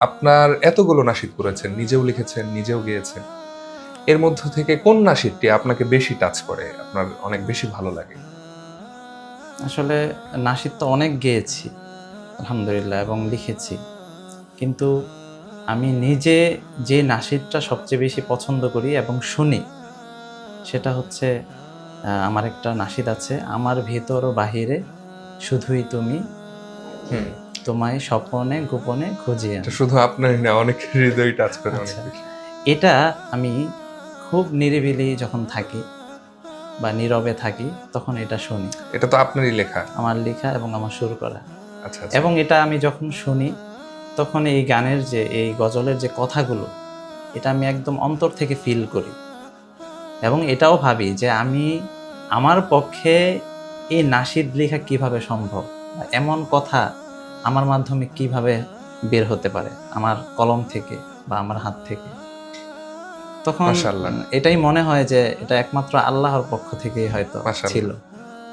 আপনার এতগুলো নাশিদ করেছেন, নিজেও লিখেছেন, নিজেও গেয়েছেন। এর মধ্য থেকে কোন নাশিদটি আপনাকে বেশি টাচ করে? আপনার অনেক বেশি ভালো লাগে? আসলে নাশিদ তো অনেক গেয়েছি আলহামদুলিল্লাহ এবং লিখেছি। কিন্তু আমি নিজে যে নাশিদটা সবচেয়ে বেশি পছন্দ করি এবং শুনি সেটা হচ্ছে আমার একটা নাশিদ আছে, আমার ভেতর ও বাহিরে শুধুই তুমি, হুম। তোমায় স্বপনে গোপনে খুঁজি এটা আমি। শুধু আপনারই না, অনেকের হৃদয় টাচ করে অনেক আচ্ছা, বেশি। এটা আমি খুব নিরিবিলি যখন থাকি বা নীরবে থাকি তখন এটা শুনি। এটা তো আপনারই লেখা। আমার লেখা এবং আমার সুর করা। আচ্ছা, আচ্ছা। এবং এটা আমি যখন শুনি তখন এই গানের যে এই গজলের যে কথাগুলো এটা আমি একদম অন্তর থেকে ফিল করি এবং এটাও ভাবি যে আমার পক্ষে এই নাশিদ লেখা কিভাবে সম্ভব, বা এমন কথা আমার মাধ্যমে কিভাবে বের হতে পারে আমার কলম থেকে বা আমার হাত থেকে। তখন মাশাআল্লাহ, এটাই মনে হয় যে এটা একমাত্র আল্লাহর পক্ষ থেকেই হয়তো ছিল। মাশাআল্লাহ।